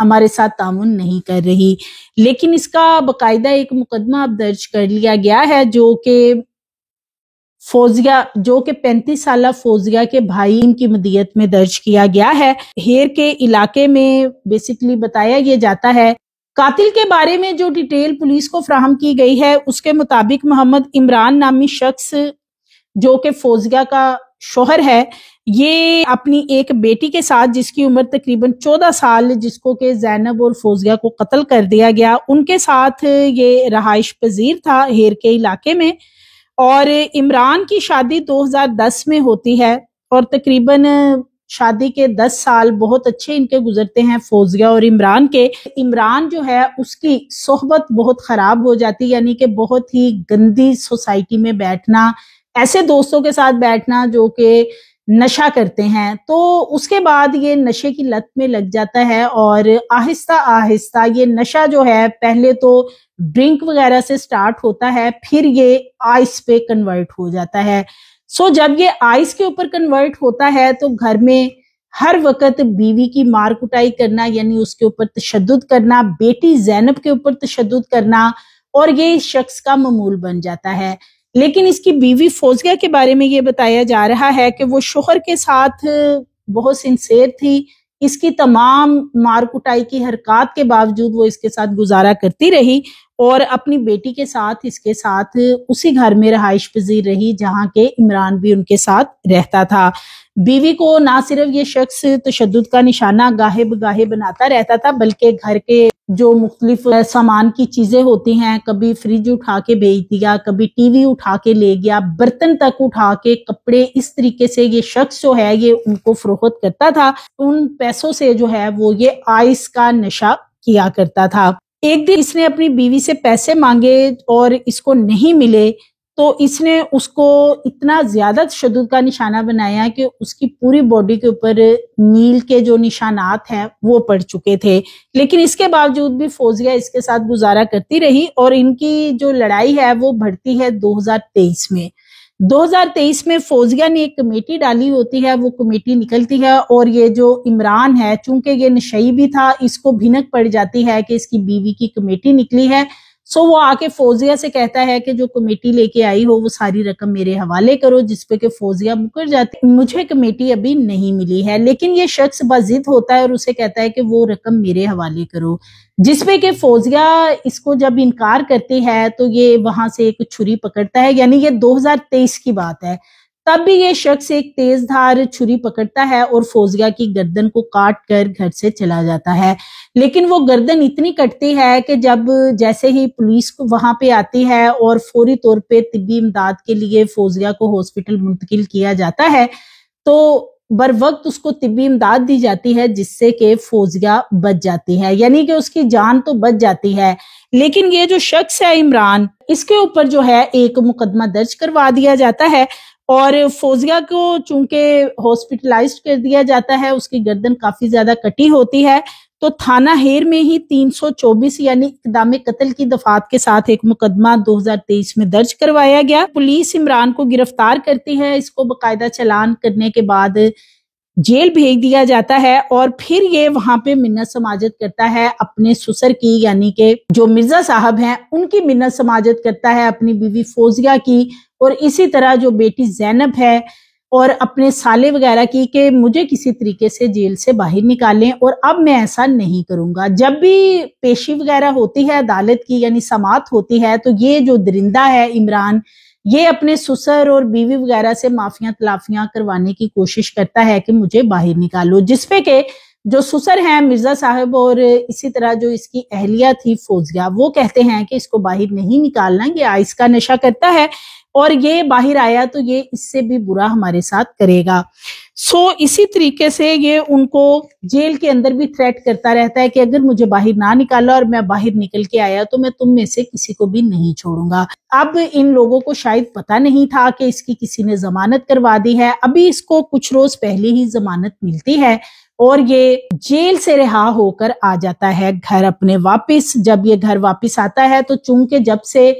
ہمارے ساتھ تعاون نہیں کر رہی، لیکن اس کا باقاعدہ ایک مقدمہ اب درج کر لیا گیا ہے جو کہ 35 سالہ فوزیہ کے بھائی کی مدیت میں درج کیا گیا ہے۔ ہیر کے علاقے میں بیسیکلی بتایا یہ جاتا ہے، قاتل کے بارے میں جو ڈیٹیل پولیس کو فراہم کی گئی ہے اس کے مطابق محمد عمران نامی شخص جو کہ فوزیہ کا شوہر ہے، یہ اپنی ایک بیٹی کے ساتھ جس کی عمر تقریباً 14 سال، جس کو کہ زینب اور فوزیہ کو قتل کر دیا گیا، ان کے ساتھ یہ رہائش پذیر تھا ہیر کے علاقے میں۔ اور عمران کی شادی 2010 میں ہوتی ہے اور تقریباً شادی کے 10 سال بہت اچھے ان کے گزرتے ہیں فوزیہ اور عمران کے۔ عمران جو ہے اس کی صحبت بہت خراب ہو جاتی، یعنی کہ بہت ہی گندی سوسائٹی میں بیٹھنا، ایسے دوستوں کے ساتھ بیٹھنا جو کہ نشہ کرتے ہیں، تو اس کے بعد یہ نشے کی لت میں لگ جاتا ہے اور آہستہ آہستہ یہ نشہ جو ہے پہلے تو ڈرنک وغیرہ سے سٹارٹ ہوتا ہے، پھر یہ آئس پہ کنورٹ ہو جاتا ہے۔ جب یہ آئس کے اوپر کنورٹ ہوتا ہے تو گھر میں ہر وقت بیوی کی مار کٹائی کرنا، یعنی اس کے اوپر تشدد کرنا، بیٹی زینب کے اوپر تشدد کرنا، اور یہ شخص کا معمول بن جاتا ہے۔ لیکن اس کی بیوی فوزیہ کے بارے میں یہ بتایا جا رہا ہے کہ وہ شوہر کے ساتھ بہت سنسیئر تھی، اس کی تمام مار کٹائی کی حرکات کے باوجود وہ اس کے ساتھ گزارا کرتی رہی اور اپنی بیٹی کے ساتھ اس کے ساتھ اسی گھر میں رہائش پذیر رہی جہاں کے عمران بھی ان کے ساتھ رہتا تھا۔ بیوی کو نہ صرف یہ شخص تشدد کا نشانہ گاہے بگاہے بناتا رہتا تھا، بلکہ گھر کے جو مختلف سامان کی چیزیں ہوتی ہیں، کبھی فریج اٹھا کے بیچ دیا، کبھی ٹی وی اٹھا کے لے گیا، برتن تک اٹھا کے، کپڑے، اس طریقے سے یہ شخص جو ہے یہ ان کو فروخت کرتا تھا۔ ان پیسوں سے جو ہے وہ یہ آئس کا نشہ کیا کرتا تھا۔ ایک دن اس نے اپنی بیوی سے پیسے مانگے اور اس کو نہیں ملے تو اس نے اس کو اتنا زیادہ تشدد کا نشانہ بنایا کہ اس کی پوری باڈی کے اوپر نیل کے جو نشانات ہیں وہ پڑ چکے تھے، لیکن اس کے باوجود بھی فوزیہ اس کے ساتھ گزارا کرتی رہی اور ان کی جو لڑائی ہے وہ بڑھتی ہے 2023 میں۔ 2023 میں فوزیہ نے ایک کمیٹی ڈالی ہوتی ہے، وہ کمیٹی نکلتی ہے اور یہ جو عمران ہے چونکہ یہ نشئی بھی تھا، اس کو بھنک پڑ جاتی ہے کہ اس کی بیوی کی کمیٹی نکلی ہے، وہ آ کے فوزیہ سے کہتا ہے کہ جو کمیٹی لے کے آئی ہو وہ ساری رقم میرے حوالے کرو، جس پہ کہ فوزیہ مکر جاتی، مجھے کمیٹی ابھی نہیں ملی ہے، لیکن یہ شخص بضد ہوتا ہے اور اسے کہتا ہے کہ وہ رقم میرے حوالے کرو، جس پہ کہ فوزیہ اس کو جب انکار کرتی ہے تو یہ وہاں سے ایک چھری پکڑتا ہے، یعنی یہ 2023 کی بات ہے، تب بھی یہ شخص ایک تیز دھار چھری پکڑتا ہے اور فوزیہ کی گردن کو کاٹ کر گھر سے چلا جاتا ہے، لیکن وہ گردن اتنی کٹتی ہے کہ جب جیسے ہی پولیس وہاں پہ آتی ہے اور فوری طور پہ طبی امداد کے لیے فوزیہ کو ہاسپٹل منتقل کیا جاتا ہے تو بر وقت اس کو طبی امداد دی جاتی ہے جس سے کہ فوزیہ بچ جاتی ہے، یعنی کہ اس کی جان تو بچ جاتی ہے، لیکن یہ جو شخص ہے عمران، اس کے اوپر جو ہے ایک مقدمہ درج کروا دیا جاتا ہے اور فوزیہ کو چونکہ ہاسپٹلائزڈ کر دیا جاتا ہے، اس کی گردن کافی زیادہ کٹی ہوتی ہے، تو تھانہ ہیر میں ہی 324 یعنی اقدام قتل کی دفعات کے ساتھ ایک مقدمہ 2023 میں درج کروایا گیا۔ پولیس عمران کو گرفتار کرتی ہے، اس کو باقاعدہ چلان کرنے کے بعد جیل بھیج دیا جاتا ہے اور پھر یہ وہاں پہ منت سماجت کرتا ہے اپنے سسر کی، یعنی کہ جو مرزا صاحب ہیں ان کی منت سماجت کرتا ہے، اپنی بیوی فوزیہ کی، اور اسی طرح جو بیٹی زینب ہے اور اپنے سالے وغیرہ کی کہ مجھے کسی طریقے سے جیل سے باہر نکالیں اور اب میں ایسا نہیں کروں گا۔ جب بھی پیشی وغیرہ ہوتی ہے عدالت کی، یعنی سماعت ہوتی ہے، تو یہ جو درندہ ہے عمران، یہ اپنے سسر اور بیوی وغیرہ سے معافیاں تلافیاں کروانے کی کوشش کرتا ہے کہ مجھے باہر نکالو، جس پہ کہ جو سسر ہیں مرزا صاحب اور اسی طرح جو اس کی اہلیہ تھی فوزیہ، وہ کہتے ہیں کہ اس کو باہر نہیں نکالنا، یہ آئس کا نشہ کرتا ہے اور یہ باہر آیا تو یہ اس سے بھی برا ہمارے ساتھ کرے گا۔ اسی طریقے سے یہ ان کو جیل کے اندر بھی تھریٹ کرتا رہتا ہے کہ اگر مجھے باہر نہ نکالا اور میں باہر نکل کے آیا تو میں تم میں سے کسی کو بھی نہیں چھوڑوں گا۔ اب ان لوگوں کو شاید پتہ نہیں تھا کہ اس کی کسی نے ضمانت کروا دی ہے، ابھی اس کو کچھ روز پہلے ہی ضمانت ملتی ہے اور یہ جیل سے رہا ہو کر آ جاتا ہے گھر اپنے واپس۔ جب یہ گھر واپس آتا ہے تو چونکہ جب سے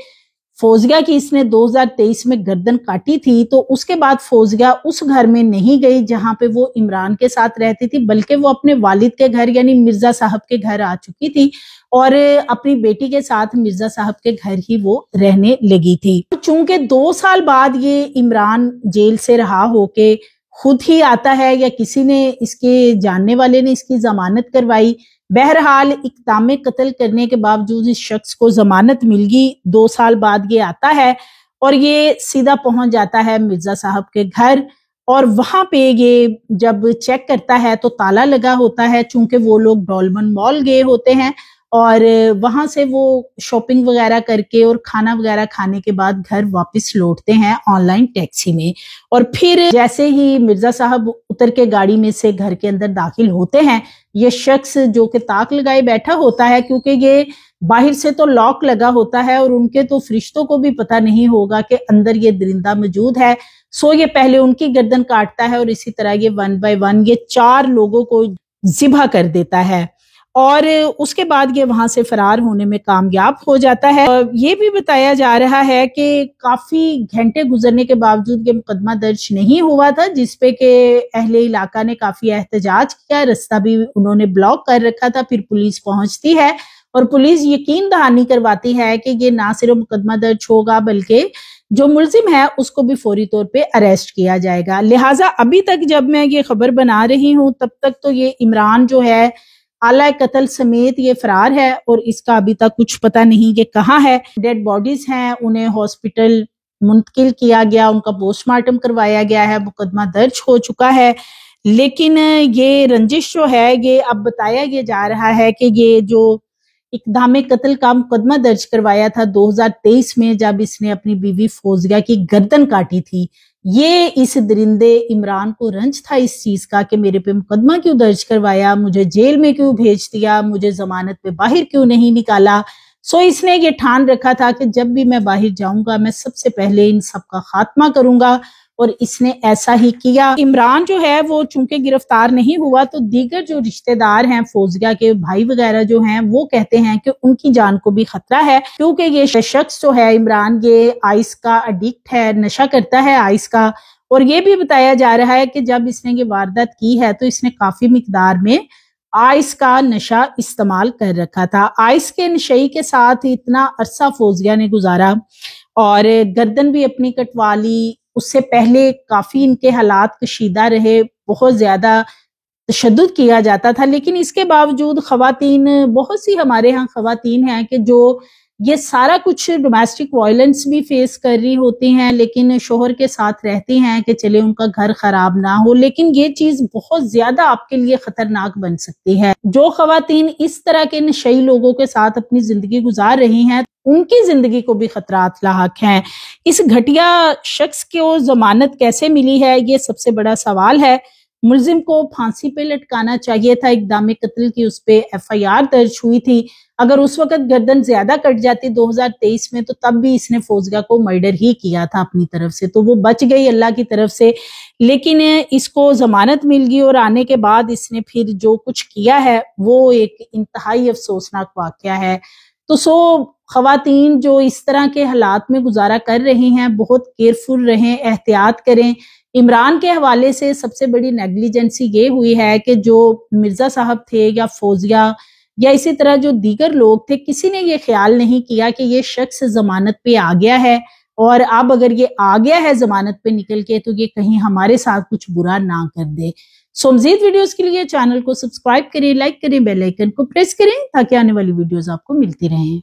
فوزیہ کی اس نے 2023 میں گردن کاٹی تھی، تو اس کے بعد فوزیہ اس گھر میں نہیں گئی جہاں پہ وہ عمران کے ساتھ رہتی تھی، بلکہ وہ اپنے والد کے گھر یعنی مرزا صاحب کے گھر آ چکی تھی اور اپنی بیٹی کے ساتھ مرزا صاحب کے گھر ہی وہ رہنے لگی تھی۔ چونکہ 2 سال بعد یہ عمران جیل سے رہا ہو کے خود ہی آتا ہے یا کسی نے اس کے جاننے والے نے اس کی ضمانت کروائی، بہرحال اقدام قتل کرنے کے باوجود اس شخص کو ضمانت مل گئی۔ 2 سال بعد یہ آتا ہے اور یہ سیدھا پہنچ جاتا ہے مرزا صاحب کے گھر، اور وہاں پہ یہ جب چیک کرتا ہے تو تالا لگا ہوتا ہے، چونکہ وہ لوگ ڈولمن مال گئے ہوتے ہیں اور وہاں سے وہ شاپنگ وغیرہ کر کے اور کھانا وغیرہ کھانے کے بعد گھر واپس لوٹتے ہیں آن لائن ٹیکسی میں۔ اور پھر جیسے ہی مرزا صاحب اتر کے گاڑی میں سے گھر کے اندر داخل ہوتے ہیں، یہ شخص جو کہ تاک لگائے بیٹھا ہوتا ہے، کیونکہ یہ باہر سے تو لاک لگا ہوتا ہے اور ان کے تو فرشتوں کو بھی پتہ نہیں ہوگا کہ اندر یہ درندہ موجود ہے، سو یہ پہلے ان کی گردن کاٹتا ہے اور اسی طرح یہ 1 بائی 1 یہ 4 لوگوں کو ذبح کر دیتا ہے، اور اس کے بعد یہ وہاں سے فرار ہونے میں کامیاب ہو جاتا ہے۔ یہ بھی بتایا جا رہا ہے کہ کافی گھنٹے گزرنے کے باوجود یہ مقدمہ درج نہیں ہوا تھا، جس پہ کہ اہل علاقہ نے کافی احتجاج کیا، رستہ بھی انہوں نے بلاک کر رکھا تھا۔ پھر پولیس پہنچتی ہے اور پولیس یقین دہانی کرواتی ہے کہ یہ نہ صرف مقدمہ درج ہوگا بلکہ جو ملزم ہے اس کو بھی فوری طور پہ اریسٹ کیا جائے گا۔ لہٰذا ابھی تک جب میں یہ خبر بنا رہی ہوں تب تک تو یہ عمران جو ہے آلہ قتل سمیت یہ فرار ہے اور اس کا ابھی تک کچھ پتہ نہیں کہ کہاں ہے۔ ڈیڈ باڈیز ہیں، انہیں ہاسپٹل منتقل کیا گیا، ان کا پوسٹ مارٹم کروایا گیا ہے، مقدمہ درج ہو چکا ہے، لیکن یہ رنجش جو ہے یہ اب بتایا یہ جا رہا ہے کہ یہ جو اقدام قتل کا مقدمہ درج کروایا تھا 2023 میں جب اس نے اپنی بیوی فوزیہ کی گردن کاٹی تھی، یہ اس درندے عمران کو رنج تھا اس چیز کا کہ میرے پہ مقدمہ کیوں درج کروایا، مجھے جیل میں کیوں بھیج دیا، مجھے ضمانت پہ باہر کیوں نہیں نکالا۔ سو اس نے یہ ٹھان رکھا تھا کہ جب بھی میں باہر جاؤں گا میں سب سے پہلے ان سب کا خاتمہ کروں گا، اور اس نے ایسا ہی کیا۔ عمران جو ہے وہ چونکہ گرفتار نہیں ہوا تو دیگر جو رشتہ دار ہیں، فوزیہ کے بھائی وغیرہ جو ہیں، وہ کہتے ہیں کہ ان کی جان کو بھی خطرہ ہے، کیونکہ یہ شخص جو ہے عمران یہ آئس کا ایڈکٹ ہے، نشہ کرتا ہے آئس کا، اور یہ بھی بتایا جا رہا ہے کہ جب اس نے یہ واردات کی ہے تو اس نے کافی مقدار میں آئس کا نشہ استعمال کر رکھا تھا۔ آئس کے نشئی کے ساتھ اتنا عرصہ فوزیہ نے گزارا اور گردن بھی اپنی کٹوا لی، اس سے پہلے کافی ان کے حالات کشیدہ رہے، بہت زیادہ تشدد کیا جاتا تھا، لیکن اس کے باوجود خواتین، بہت سی ہمارے ہاں خواتین ہیں کہ جو یہ سارا کچھ ڈومیسٹک وائلنس بھی فیس کر رہی ہوتی ہیں، لیکن شوہر کے ساتھ رہتی ہیں کہ چلے ان کا گھر خراب نہ ہو، لیکن یہ چیز بہت زیادہ آپ کے لیے خطرناک بن سکتی ہے۔ جو خواتین اس طرح کے نشئی لوگوں کے ساتھ اپنی زندگی گزار رہی ہیں ان کی زندگی کو بھی خطرات لاحق ہیں۔ اس گھٹیا شخص کو ضمانت کیسے ملی ہے، یہ سب سے بڑا سوال ہے۔ ملزم کو پھانسی پہ لٹکانا چاہیے تھا، اقدام قتل کی اس پہ FIR درج ہوئی تھی، اگر اس وقت گردن زیادہ کٹ جاتی 2023 میں تو تب بھی اس نے فوزیہ کو مرڈر ہی کیا تھا اپنی طرف سے، تو وہ بچ گئی اللہ کی طرف سے، لیکن اس کو ضمانت مل گئی اور آنے کے بعد اس نے پھر جو کچھ کیا ہے وہ ایک انتہائی افسوسناک واقعہ ہے۔ تو خواتین جو اس طرح کے حالات میں گزارا کر رہی ہیں بہت کیئرفل رہیں، احتیاط کریں۔ عمران کے حوالے سے سب سے بڑی نیگلیجنسی یہ ہوئی ہے کہ جو مرزا صاحب تھے یا فوزیہ یا اسی طرح جو دیگر لوگ تھے، کسی نے یہ خیال نہیں کیا کہ یہ شخص ضمانت پہ آ گیا ہے، اور اب اگر یہ آ گیا ہے ضمانت پہ نکل کے تو یہ کہیں ہمارے ساتھ کچھ برا نہ کر دے۔ مزید ویڈیوز کے لیے چینل کو سبسکرائب کریں، لائک کریں، بیل آئیکن کو پریس کریں تاکہ آنے والی ویڈیوز آپ کو ملتی رہیں۔